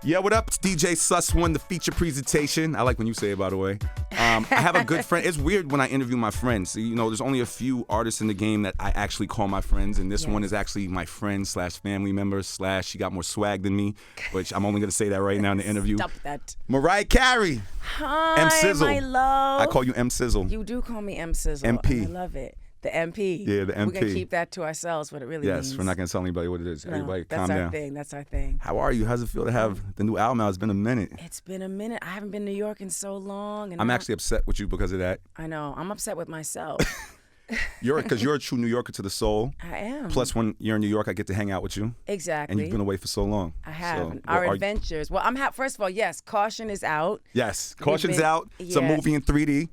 Yeah, what up? It's DJ Sus One, the feature presentation. I like when you say it, by the way. I have a good friend. It's weird when I interview my friends. You know, there's only a few artists in the game that I actually call my friends, and this one is actually my friend / family member / she got more swag than me, which I'm only going to say that right now in the interview. Stop that. Mariah Carey. Hi, M Sizzle. my love. I call you M Sizzle. You do call me M Sizzle. MP. I love it. The MP. Yeah, the MP. We're going to keep that to ourselves, what it really means. Yes, we're not going to tell anybody what it is. No, Everybody calm that's our down. thing. That's our thing. How are you? How's it feel to have the new album out? It's been a minute. It's been a minute. I haven't been to New York in so long. And I'm actually upset with you because of that. I know. I'm upset with myself. Because you're a true New Yorker to the soul. I am. Plus, when you're in New York, I get to hang out with you. Exactly. And you've been away for so long. I have. So, Our adventures. Well, first of all, yes, Caution is out. Yes, Caution's out. It's a movie in 3D.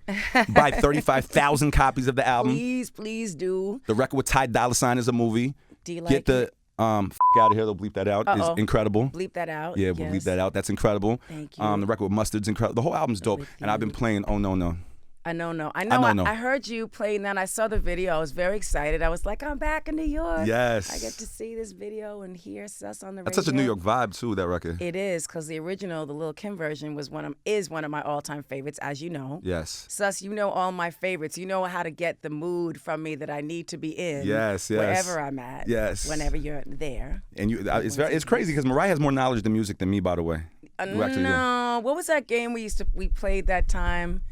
Buy 35,000 copies of the album. Please do. The record with Ty Dolla $ign is a movie. Do you like Get the it? out of here. They'll bleep that out. Is incredible. Bleep that out. Yeah, we'll bleep that out. That's incredible. Thank you. The record with Mustard's incredible. The whole album's dope. And I've been playing Oh No No. I know. I heard you playing that. I saw the video. I was very excited. I was like, I'm back in New York. Yes. I get to see this video and hear Sus on the radio. That's such a New York vibe, too, that record. It is, because the original, the Lil' Kim version, is one of my all-time favorites, as you know. Yes. Sus, you know all my favorites. You know how to get the mood from me that I need to be in. Yes. Wherever I'm at. Yes. Whenever you're there. And it's crazy because Mariah has more knowledge than music than me, by the way. No. What was that game we played that time?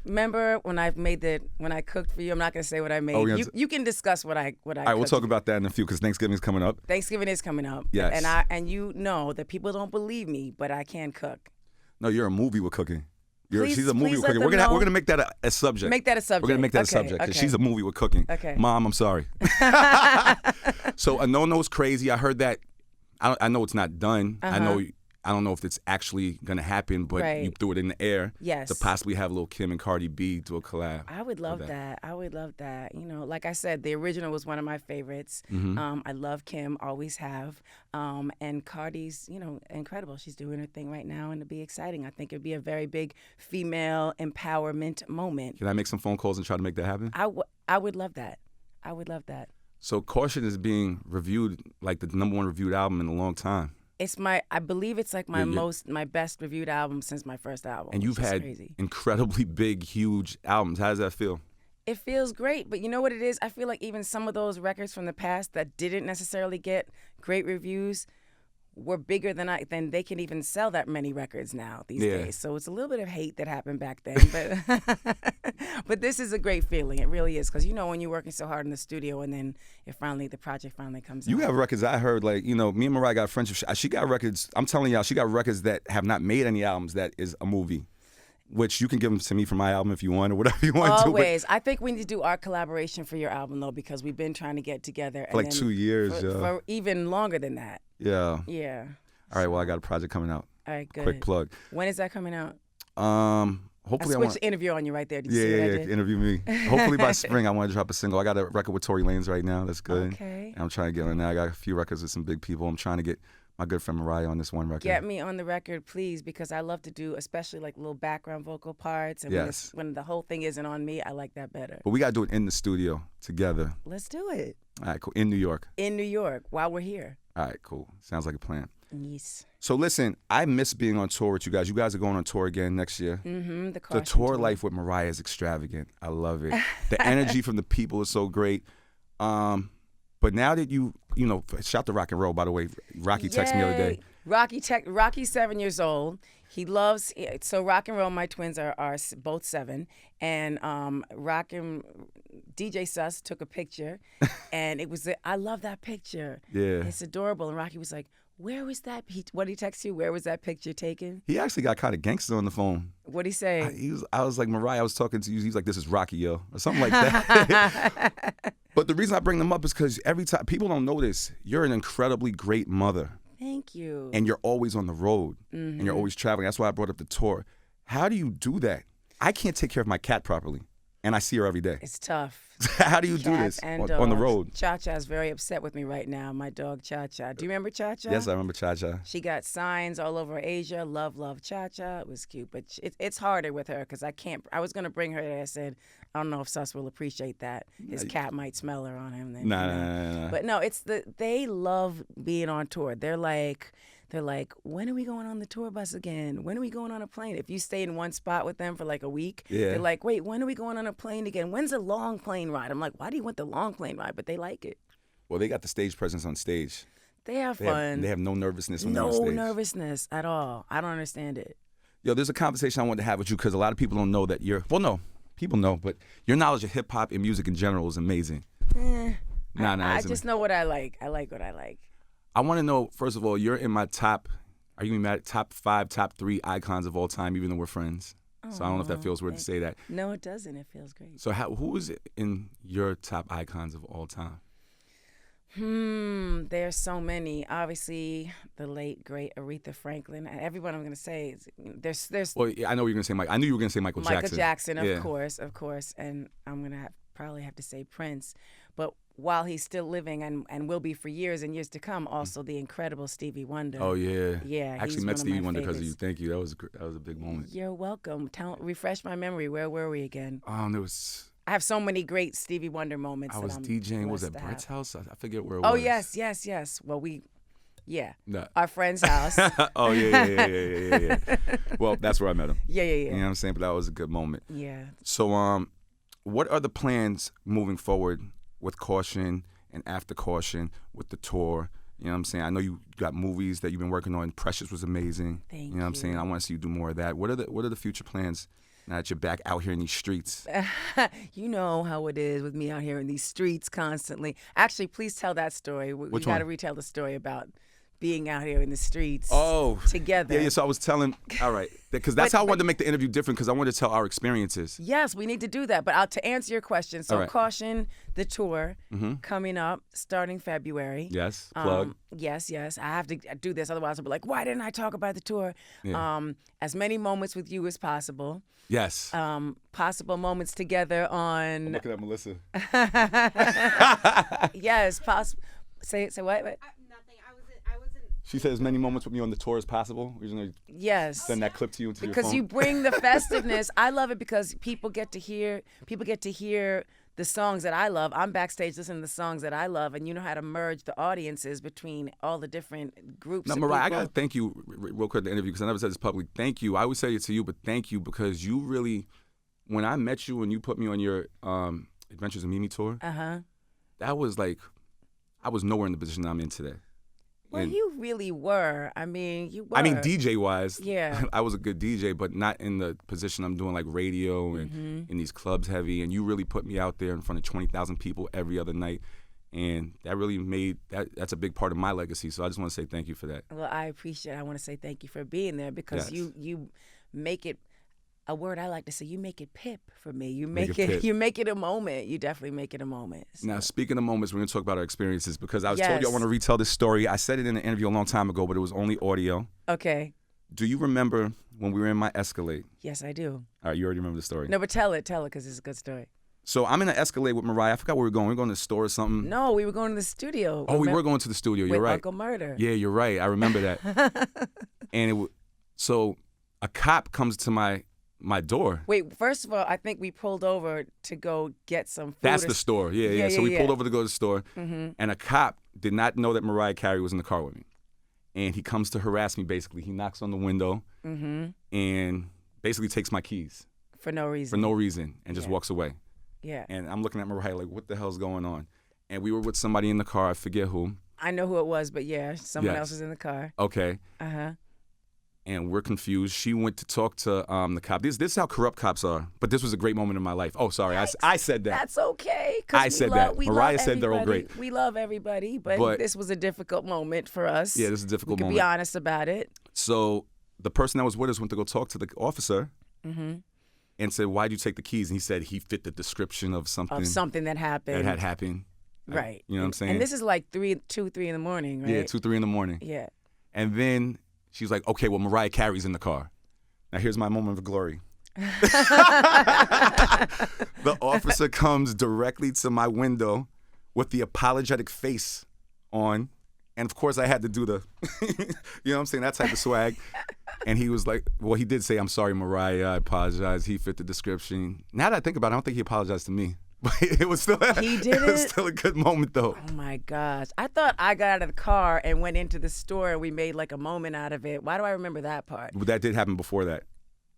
Remember when I cooked for you? I'm not gonna say what I made. You can discuss what I. All right, we'll talk about that in a few because Thanksgiving's coming up. Thanksgiving is coming up. Yes. And you know that people don't believe me, but I can cook. No, you're a movie with cooking. She's a movie with let cooking. them we're know. gonna make that a subject. Make that a subject. We're gonna make that a subject because she's a movie with cooking. Okay. Mom, I'm sorry. So a no-no's crazy. I heard that. I know it's not done. I don't know if it's actually going to happen, but you threw it in the air to possibly have Lil' Kim and Cardi B do a collab. I would love that. I would love that. You know, like I said, the original was one of my favorites. Mm-hmm. I love Kim, always have. And Cardi's, incredible. She's doing her thing right now, and it'd be exciting. I think it'd be a very big female empowerment moment. Can I make some phone calls and try to make that happen? I would love that. I would love that. So Caution is being reviewed like the #1 reviewed album in a long time. I believe it's like my best reviewed album since my first album. And you've had incredibly big, huge albums. How does that feel? It feels great, but you know what it is? I feel like even some of those records from the past that didn't necessarily get great reviews were bigger than they can even sell that many records now these days. So it's a little bit of hate that happened back then, but this is a great feeling. It really is, because when you're working so hard in the studio and then the project finally comes out. You have records I heard, like, me and Mariah got friendship. She got records, I'm telling y'all, she got records that have not made any albums that is a movie. Which you can give them to me for my album if you want, or whatever you want to. Always. I think we need to do our collaboration for your album, though, because we've been trying to get together. For like 2 years, for even longer than that. Yeah. Yeah. All right, well, I got a project coming out. All right, good. Quick plug. When is that coming out? Hopefully I switched the interview on you right there. Did you see what I did? Interview me. Hopefully by spring I want to drop a single. I got a record with Tory Lanez right now. That's good. Okay. And I'm trying to get on that. I got a few records with some big people. I'm trying to get my good friend Mariah on this one record. Get me on the record, please, because I love to do, especially like little background vocal parts. And when the whole thing isn't on me, I like that better. But we got to do it in the studio together. Let's do it. All right, cool. In New York. In New York, while we're here. All right, cool. Sounds like a plan. Yes. So listen, I miss being on tour with you guys. You guys are going on tour again next year. Mm-hmm. The tour life with Mariah is extravagant. I love it. The energy from the people is so great. But now that shout to Rock and Roll, by the way. Rocky texted me the other day. Rocky's 7 years old. He loves, so Rock and Roll, my twins are both 7. And DJ Sus took a picture. And I love that picture. Yeah. It's adorable. And Rocky was like, where was that? What did he text you? Where was that picture taken? He actually got kind of gangster on the phone. What'd he say? I was like, Mariah, I was talking to you. He's like, this is Rocky, yo. Or something like that. But the reason I bring them up is because every time, people don't know this, you're an incredibly great mother. Thank you. And you're always on the road. Mm-hmm. And you're always traveling. That's why I brought up the tour. How do you do that? I can't take care of my cat properly. And I see her every day. It's tough. How do you do this on the road? Cha-Cha is very upset with me right now, my dog Cha-Cha. Do you remember Cha-Cha? Yes, I remember Cha-Cha. She got signs all over Asia, love Cha-Cha. It was cute, but it's harder with her because I was going to bring her there. I said, I don't know if Sus will appreciate that. His cat might smell her on him. Then, nah. But no, they love being on tour. They're they're like, when are we going on the tour bus again? When are we going on a plane? If you stay in one spot with them for like a week, they're like, wait, when are we going on a plane again? When's a long plane ride? I'm like, why do you want the long plane ride? But they like it. Well, they got the stage presence on stage. They have fun. They have no nervousness when they're on stage. No nervousness at all. I don't understand it. Yo, there's a conversation I wanted to have with you because a lot of people don't know that people know, but your knowledge of hip hop and music in general is amazing. I just know what I like. I like what I like. I want to know, first of all, you're in my top 5, top 3 icons of all time, even though we're friends. So I don't know if that feels weird to say that. No, it doesn't. It feels great. So who is in your top icons of all time? There's so many. Obviously, the late great Aretha Franklin. And everyone I'm going to say is there's. Well, yeah, I know you're going to say Mike. I knew you were going to say Michael Jackson. Michael Jackson, of course, and I'm going to probably have to say Prince. But while he's still living and will be for years and years to come, also the incredible Stevie Wonder. Oh yeah. Yeah. I actually met Stevie Wonder because of you. Thank you. That was a big moment. You're welcome. Refresh my memory. Where were we again? There was. I have so many great Stevie Wonder moments. I was DJing. Was at Brett's house? I forget where it was. Oh yes. Well, our friend's house. Oh yeah. Well, that's where I met him. Yeah. You know what I'm saying? But that was a good moment. Yeah. So, what are the plans moving forward with Caution and after Caution with the tour? You know what I'm saying? I know you got movies that you've been working on. Precious was amazing. Thank you. You know what I'm saying? I want to see you do more of that. What are the future plans now that you're back out here in these streets? You know how it is with me out here in these streets constantly. Actually, please tell that story. We got to retell the story about being out here in the streets together. Yeah, so I was telling, all right, because that's how I wanted to make the interview different, because I wanted to tell our experiences. Yes, we need to do that. But to answer your question, so Caution, the tour, coming up, starting February. Yes, plug. Yes. I have to do this, otherwise I'll be like, why didn't I talk about the tour? Yeah. As many moments with you as possible. Yes. Possible moments together on... I'm looking at Melissa. Yes, possible. Say what? Nothing. I wasn't. She said as many moments with me on the tour as possible. We're just gonna send that clip to you into your phone. Because you bring the festiveness. I love it because people get to hear the songs that I love. I'm backstage listening to the songs that I love, and you know how to merge the audiences between all the different groups. Now, Mariah, I gotta thank you real quick at the interview because I never said this publicly. Thank you. I always say it to you, but thank you because you really, when I met you and you put me on your Adventures in Mimi tour, that was like, I was nowhere in the position I'm in today. Well, you really were. I mean, you were. I mean, DJ-wise, yeah, I was a good DJ, but not in the position I'm doing, like radio and in these clubs heavy. And you really put me out there in front of 20,000 people every other night. And that really made, that's a big part of my legacy. So I just want to say thank you for that. Well, I appreciate it. I want to say thank you for being there because you make it, a word I like to say, you make it pip for me. You make it a moment. You definitely make it a moment. So. Now, speaking of moments, we're going to talk about our experiences because I was told you I want to retell this story. I said it in an interview a long time ago, but it was only audio. Okay. Do you remember when we were in my Escalade? Yes, I do. All right, you already remember the story. No, but tell it because it's a good story. So I'm in an Escalade with Mariah. I forgot where we were going. We were going to the store or something. No, we were going to the studio. Oh, we were going to the studio. You're with right. Uncle Murder. Yeah, you're right. I remember that. And so a cop comes to my door. Wait, first of all, I think we pulled over to go get some food. That's the store. Yeah. So we pulled over to go to the store, and a cop did not know that Mariah Carey was in the car with me. And he comes to harass me, basically. He knocks on the window and basically takes my keys. For no reason. And just walks away. Yeah. And I'm looking at Mariah like, what the hell's going on? And we were with somebody in the car. I forget who. I know who it was, but yeah, someone else was in the car. Okay. And we're confused. She went to talk to the cop. This is how corrupt cops are. But this was a great moment in my life. Oh, sorry. I said that. That's okay. I said that. Mariah said they're all great. We love everybody, but this was a difficult moment for us. Yeah, this is a difficult moment. We can be honest about it. So the person that was with us went to go talk to the officer and said, why'd you take the keys? And he said he fit the description of something. Of something that happened. That had happened. Right. You know what I'm saying? And this is like 2, 3 in the morning, right? Yeah, 2, 3 in the morning. Yeah. And then she's like, okay, well, Mariah Carey's in the car. Now, here's my moment of glory. The officer comes directly to my window with the apologetic face on. And, of course, I had to do the, you know what I'm saying, that type of swag. And he was like, well, he did say, I'm sorry, Mariah, I apologize. He fit the description. Now that I think about it, I don't think he apologized to me. But it was still He did it was it? still a good moment though. Oh my gosh. I thought I got out of the car and went into the store and we made like a moment out of it. Why do I remember that part? But that did happen before that.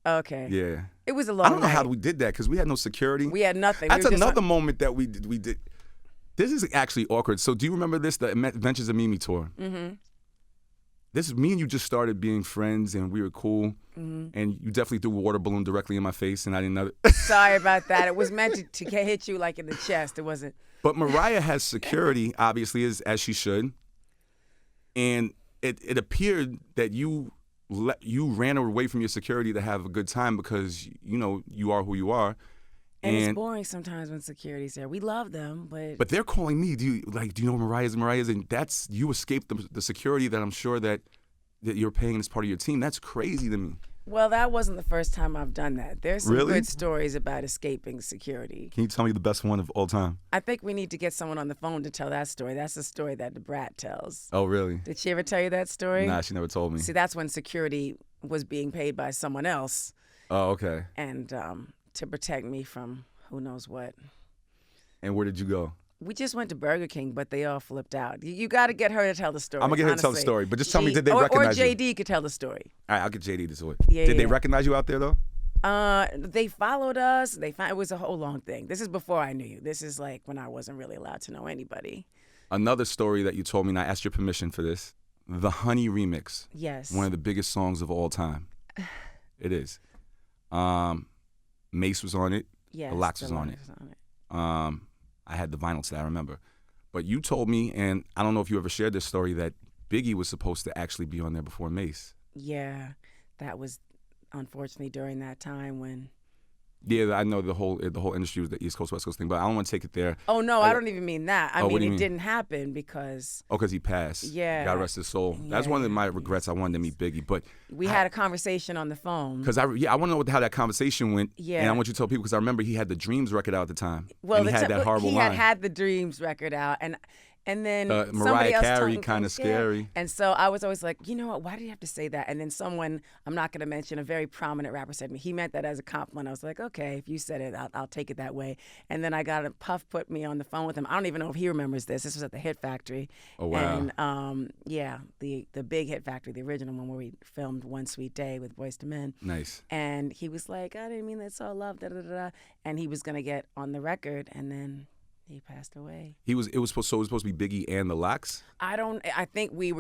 Okay. Yeah. It was a long I don't know night. how we did that because we had no security. We had nothing. We That's were just another on- moment that we did. This is actually awkward. So do you remember this, the Adventures of Mimi tour? Mm-hmm. This is me and you just started being friends and we were cool. Mm-hmm. And you definitely threw a water balloon directly in my face and I didn't know it. Sorry about that. It was meant to hit you like in the chest. It wasn't. But Mariah has security, obviously, as she should. And it appeared that you ran away from your security to have a good time because, you know, you are who you are. And it's boring sometimes when security's there. We love them, But they're calling me. Do you know who Mariah's? And that's, you escaped the security that I'm sure that you're paying as part of your team. That's crazy to me. Well, that wasn't the first time I've done that. There's some Really? good stories about escaping security. Can you tell me the best one of all time? I think we need to get someone on the phone to tell that story. That's the story that the brat tells. Oh, really? Did she ever tell you that story? Nah, she never told me. See, that's when security was being paid by someone else Oh, okay. and to protect me from who knows what. And where did you go? We just went to Burger King, but they all flipped out. You got to get her to tell the story. I'm going to get her to tell the honestly. story. But just tell me, did they recognize or you? JD could tell the story. All right, I'll get JD to do it. Yeah, Did they yeah. recognize you out there, though? They followed us. It was a whole long thing. This is before I knew you. This is like when I wasn't really allowed to know anybody. Another story that you told me, and I asked your permission for this, the Honey remix. Yes. One of the biggest songs of all time. It is. Mace was on it. Yes. Relax was on it. I had the vinyl set, I remember. But you told me, and I don't know if you ever shared this story, that Biggie was supposed to actually be on there before Mace. Yeah, that was unfortunately during that time when. Yeah, I know the whole industry was the East Coast, West Coast thing, but I don't want to take it there. Oh, no, I don't even mean that. I what mean, do you it mean? didn't happen because Oh, because he passed. Yeah. God rest his soul. That's Yeah, one of my yeah. regrets. I wanted to meet Biggie, but we had a conversation on the phone. because I want to know how that conversation went. Yeah. And I want you to tell people because I remember he had the Dreams record out at the time. Well, and he had that horrible he line. had the Dreams record out, and then Mariah somebody else Carey, told him, kinda scary. And so I was always like, you know what? Why did you have to say that? And then someone, I'm not going to mention, a very prominent rapper said to me, he meant that as a compliment. I was like, okay, if you said it, I'll take it that way. And then I got Puff put me on the phone with him. I don't even know if he remembers this. This was at the Hit Factory. Oh, wow. And yeah, the big Hit Factory, the original one where we filmed One Sweet Day with Boyz II Men. Nice. And he was like, I didn't mean that's all love, da da da da. And he was gonna get on the record, and then he passed away. It was supposed to be Biggie and the Lox. I think it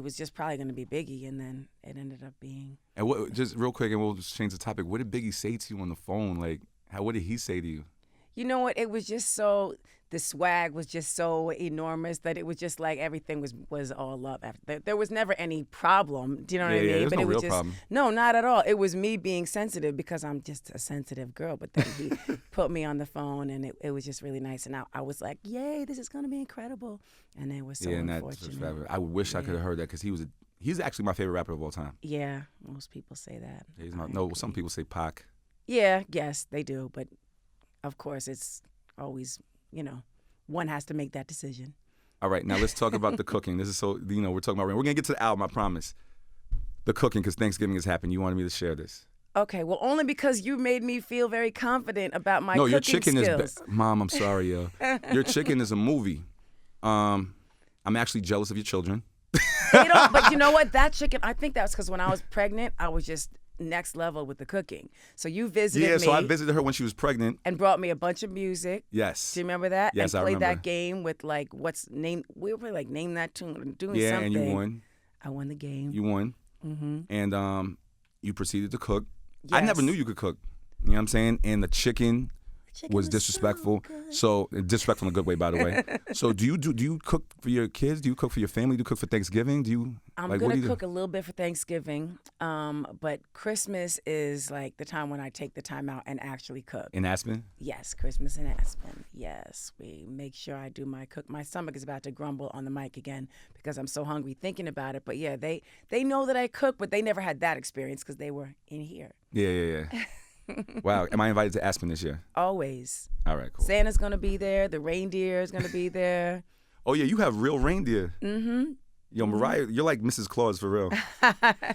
was just probably gonna be Biggie, and then it ended up being. And what, just real quick, and we'll just change the topic. What did Biggie say to you on the phone? Like, what did he say to you? You know what? It was just the swag was just so enormous that it was just like everything was all love. There was never any problem. Do you know what I mean? Yeah, there's but no it was real just, problem. No, not at all. It was me being sensitive because I'm just a sensitive girl. But then he put me on the phone, and it was just really nice. And I was like, yay, this is going to be incredible. And it was so unfortunate. I wish I could have heard that because he's actually my favorite rapper of all time. Yeah, most people say that. Some people say Pac. Yeah, yes, they do. But of course, it's always, one has to make that decision. All right, now let's talk about the cooking. This is so, we're talking about, we're going to get to the album, I promise. The cooking, because Thanksgiving has happened. You wanted me to share this. Okay, well, only because you made me feel very confident about my cooking your chicken skills. is, Mom, I'm sorry, yo. Your chicken is a movie. I'm actually jealous of your children. But you know what? That chicken, I think that's because when I was pregnant, I was just next level with the cooking. So you visited me. Yeah, so I visited her when she was pregnant. And brought me a bunch of music. Yes. Do you remember that? Yes, and I played remember. that game with we were probably like name that tune, doing Yeah, something. and you won. I won the game. You won. Mm-hmm. And you proceeded to cook. Yes. I never knew you could cook. You know what I'm saying? And the chicken was disrespectful. So disrespectful in a good way, by the way. So do you cook for your kids? Do you cook for your family? Do you cook for Thanksgiving? I'm what gonna do you cook a little bit for Thanksgiving, but Christmas is like the time when I take the time out and actually cook. In Aspen? Yes, Christmas in Aspen. Yes, we make sure I do my cook. My stomach is about to grumble on the mic again because I'm so hungry thinking about it. But yeah, they know that I cook, but they never had that experience because they were in here. Yeah. Wow. Am I invited to Aspen this year? Always. All right, cool. Santa's gonna be there. The reindeer is gonna be there. Oh yeah, you have real reindeer. Mm-hmm. Yo, Mariah, you're like Mrs. Claus for real.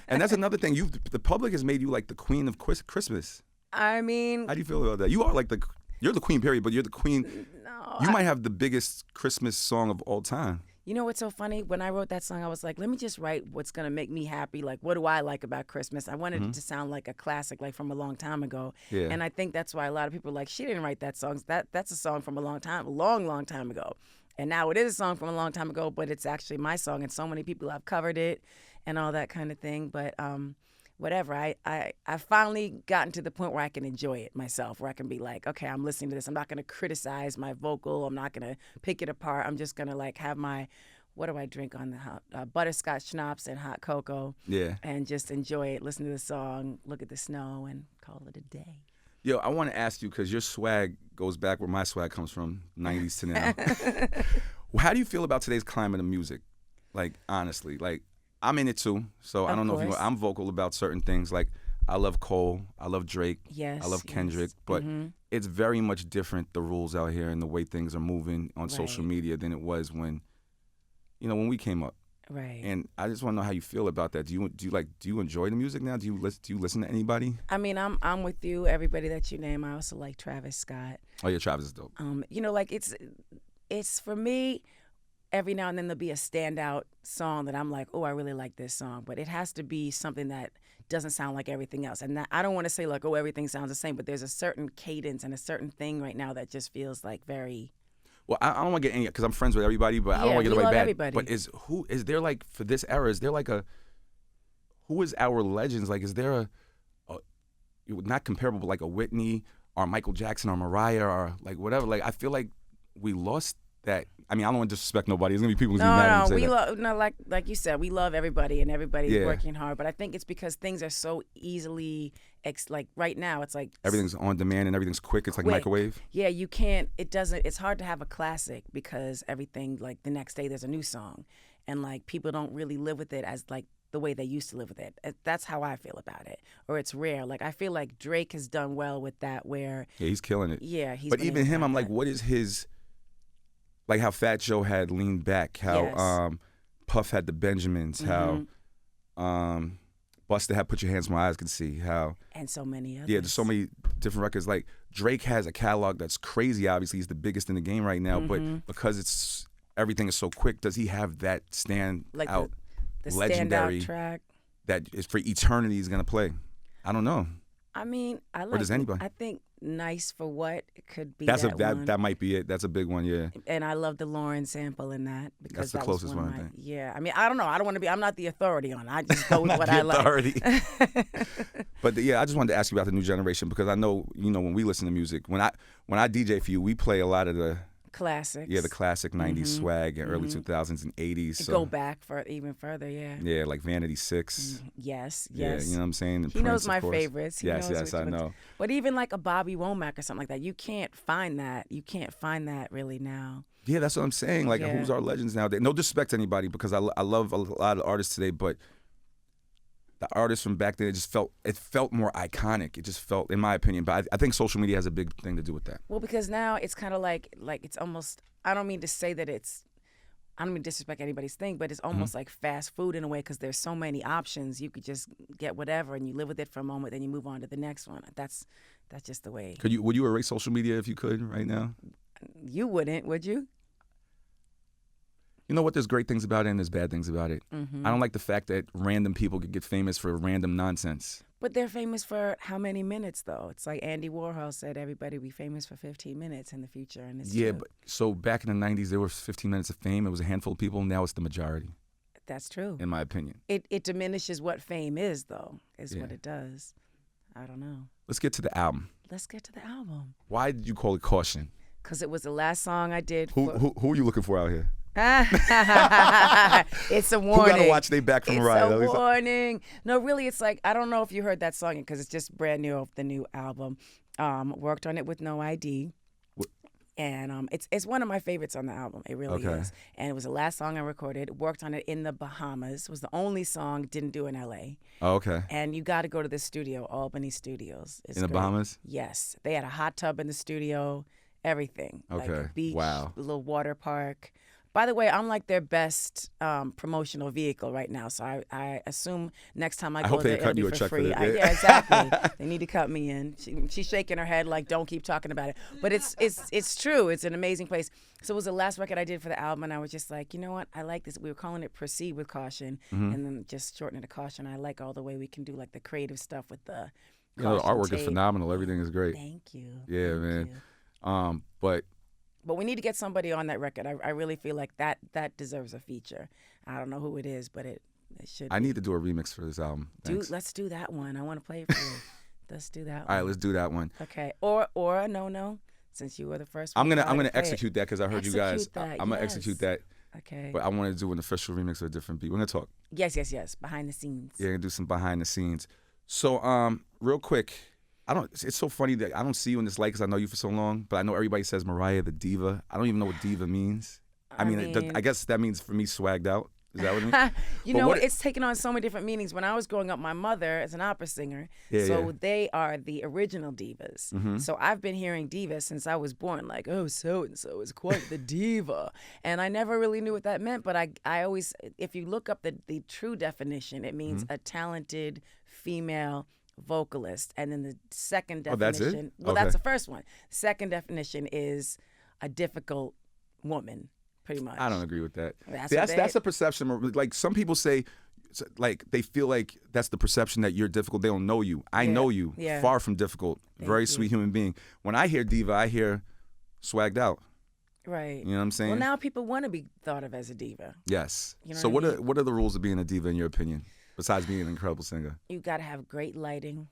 And that's another thing. The public has made you like the queen of Christmas. I mean, How do you feel about that? You are like You're the queen, period, but you're the queen. No. You might have the biggest Christmas song of all time. You know what's so funny? When I wrote that song, I was like, let me just write what's going to make me happy. Like, what do I like about Christmas? I wanted it to sound like a classic, like from a long time ago. Yeah. And I think that's why a lot of people are like, she didn't write that song. That's a song from a long time ago. And now it is a song from a long time ago, but it's actually my song. And so many people have covered it and all that kind of thing. But whatever. I finally gotten to the point where I can enjoy it myself, where I can be like, okay, I'm listening to this. I'm not going to criticize my vocal. I'm not going to pick it apart. I'm just going to like have my, what do I drink on the hot, butterscotch schnapps and hot cocoa. Yeah. And just enjoy it, listen to the song, look at the snow, and call it a day. Yo, I want to ask you, because your swag goes back where my swag comes from, 90s to now. How do you feel about today's climate of music? Like, honestly, like, I'm in it too, so I don't know if you. I'm vocal about certain things. Like, I love Cole, I love Drake, yes, I love Kendrick, but it's very much different, the rules out here and the way things are moving on social media than it was when, when we came up. Right. And I just want to know how you feel about that. Do you enjoy the music now? Do you listen to anybody? I mean, I'm with you. Everybody that you name. I also like Travis Scott. Oh yeah, Travis is dope. Like it's for me. Every now and then there'll be a standout song that I'm like, oh, I really like this song. But it has to be something that doesn't sound like everything else. And I don't want to say like, oh, everything sounds the same. But there's a certain cadence and a certain thing right now that just feels like very. Well, I don't want to get any, because I'm friends with everybody, but I don't want to get everybody bad. Everybody. But is there like, for this era, is there like who is our legends? Like, is there a not comparable, but like a Whitney or Michael Jackson or Mariah or like whatever? Like, I feel like we lost that. I mean, I don't want to disrespect nobody. There's gonna be people who's gonna be mad at me. Like you said, we love everybody and everybody's working hard. But I think it's because things are so easily, like right now, it's like everything's on demand and everything's quick. It's like microwave. Yeah, you can't. It doesn't. It's hard to have a classic because everything, like the next day there's a new song, and like people don't really live with it as like the way they used to live with it. That's how I feel about it. Or it's rare. Like I feel like Drake has done well with that. Where he's killing it. Yeah, But even him, I'm like, what is his? Like how Fat Joe had Lean Back, how Puff had the Benjamins, how Busta had Put Your Hands Where My Eyes Can See, how and so many others. Yeah, there's so many different records. Like Drake has a catalog that's crazy. Obviously, he's the biggest in the game right now. But because everything is so quick, does he have that stand like out the legendary standout track that is for eternity is gonna play? I don't know. I mean, or does anybody? I think Nice for What could be that might be it. That's a big one, yeah. And I love the Lauren sample in that because that's the closest one, I think. Yeah, I mean, I don't know. I don't want to be. I'm not the authority on it. I just go with what I like. But I just wanted to ask you about the new generation because I know when we listen to music, when I DJ for you, we play a lot of the classics. Yeah, the classic 90s swag and early 2000s and 80s. So. Go back for even further, yeah. Yeah, like Vanity 6. Yes. Yeah, you know what I'm saying? And he Prince, knows my of course. favorites. Yes, I know. But even like a Bobby Womack or something like that, you can't find that. You can't find that really now. Yeah, that's what I'm saying. Like, who's our legends nowadays? No disrespect to anybody because I love a lot of artists today, but the artists from back then, it felt more iconic. It just felt, in my opinion, but I think social media has a big thing to do with that. Well, because now it's kind of like it's almost, I don't mean to say that I don't mean to disrespect anybody's thing, but it's almost like fast food in a way because there's so many options. You could just get whatever and you live with it for a moment, then you move on to the next one. That's just the way. Would you erase social media if you could right now? You wouldn't, would you? You know what? There's great things about it and there's bad things about it. I don't like the fact that random people could get famous for random nonsense. But they're famous for how many minutes, though? It's like Andy Warhol said, everybody will be famous for 15 minutes in the future. And it's true. But so back in the 90s, there were 15 minutes of fame. It was a handful of people. Now it's the majority. That's true. In my opinion. It diminishes what fame is, though, is what it does. I don't know. Let's get to the album. Let's get to the album. Why did you call it Caution? Because it was the last song I did. Who are you looking for out here? It's a warning. Who gotta watch they back from Mariah? It's a warning. No, really, it's like, I don't know if you heard that song because it's just brand new off the new album. Worked on it with No ID. And it's one of my favorites on the album. It really is. And it was the last song I recorded. Worked on it in the Bahamas. It was the only song didn't do in LA. Oh, okay. And you got to go to the studio, Albany Studios. It's in the great. Bahamas? Yes. They had a hot tub in the studio, everything. Okay. Like a beach, wow. a little water park. By the way, I'm like their best promotional vehicle right now. So I assume next time I go hope they there, cut it'll you be a for check for free. that. Yeah, exactly. They need to cut me in. She's shaking her head like, don't keep talking about it. But it's true. It's an amazing place. So it was the last record I did for the album, and I was just like, you know what? I like this. We were calling it Proceed with Caution, and then just shorten it to Caution. I like all the way we can do like the creative stuff with the You know, the caution artwork is tape. phenomenal. Everything is great. Thank you. Yeah, Thank man. you. But we need to get somebody on that record. I really feel like that deserves a feature. I don't know who it is, but it should. I need to do a remix for this album. Thanks. Let's do that one. I want to play it for you. Let's do that one. All right, let's do that one. Okay. Or a no. Since you were the first one. I'm gonna execute that because I heard you guys. Execute that, I'm gonna yes. execute that. Okay. But I want to do an official remix of a different beat. We're gonna talk. Yes. Behind the scenes. Yeah, gonna do some behind the scenes. So, real quick, it's so funny that I don't see you in this light because I know you for so long, but I know everybody says Mariah the diva. I don't even know what diva means. I mean, I guess that means for me swagged out. Is that what it means? You know, it's taken on so many different meanings. When I was growing up, my mother is an opera singer, they are the original divas. Mm-hmm. So I've been hearing diva since I was born, like, oh, so-and-so is quite the diva. And I never really knew what that meant, but I always, if you look up the true definition, it means Mm-hmm. a talented female vocalist. And then the second definition, that's it? well, Okay. that's the first one. Second definition is a difficult woman. Pretty much. I don't agree with that. That's a perception. Like some people say, like they feel like that's the perception that you're difficult. They don't know you. I know you. Yeah. Far from difficult. Very sweet human being. When I hear diva, I hear swagged out. Right. You know what I'm saying? Well, now people want to be thought of as a diva. Yes. You know So what I what are the rules of being a diva in your opinion? Besides being an incredible singer. You got to have great lighting.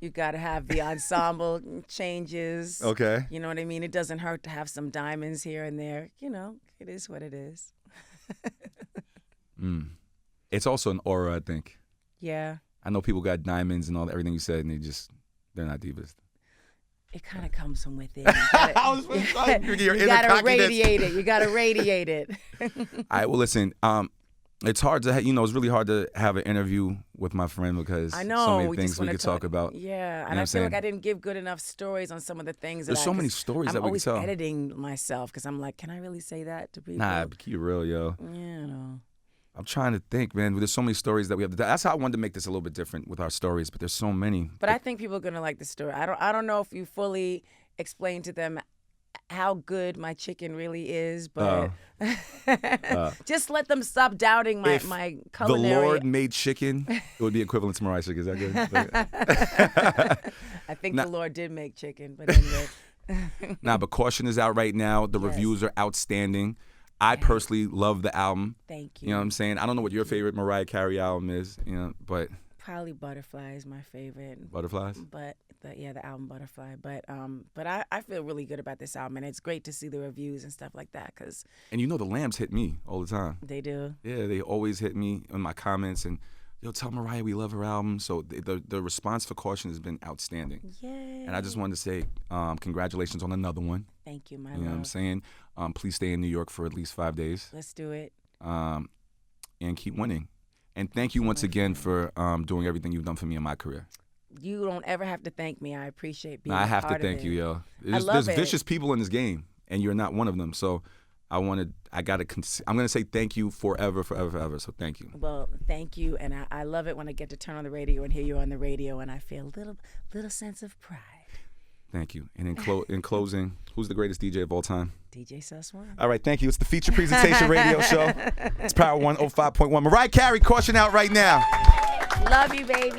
You got to have the ensemble changes. Okay. You know what I mean? It doesn't hurt to have some diamonds here and there. You know, it is what it is. It's also an aura, I think. Yeah. I know people got diamonds and everything you said, and they're not divas. It kind of comes from within. You gotta radiate it. You gotta radiate it. All right. Well, listen. It's hard to, it's really hard to have an interview with my friend because I know, so many we things just we wanna could talk about. Yeah, what and I I'm feel like saying? I didn't give good enough stories on some of the things. There's so many stories that we could tell. I'm always editing myself because I'm like, can I really say that to people? Nah, keep it real, yo. You know. I'm trying to think, man. There's so many stories that we have to. That's how I wanted to make this a little bit different with our stories, but there's so many. But I think people are gonna like the story. I don't know if you fully explain to them how good my chicken really is, but just let them stop doubting my culinary. The Lord made chicken, it would be equivalent to Mariah's chicken. Is that good? I think the Lord did make chicken, but anyway. But Caution is out right now. The reviews are outstanding. I personally love the album. Thank you. You know what I'm saying? I don't know what your favorite Mariah Carey album is, but probably Butterfly is my favorite. Butterflies? But the album Butterfly. But I feel really good about this album, and it's great to see the reviews and stuff like that. And the Lambs hit me all the time. They do. Yeah, they always hit me in my comments and tell Mariah we love her album. So the response for Caution has been outstanding. Yay. And I just wanted to say congratulations on another one. Thank you, my love. You know what I'm saying? Please stay in New York for at least 5 days. Let's do it. And keep winning. And thank you once again for doing everything you've done for me in my career. You don't ever have to thank me. I appreciate being I have part to thank of you, it. yo. I love there's it. vicious people in this game, and you're not one of them. So I'm gonna say thank you forever. So thank you. Well, thank you, and I love it when I get to turn on the radio and hear you on the radio, and I feel a little sense of pride. Thank you. And in closing, who's the greatest DJ of all time? DJ Sus1. All right, thank you. It's the Feature Presentation Radio Show. It's Power 105.1. Mariah Carey, Caution out right now. Love you, baby.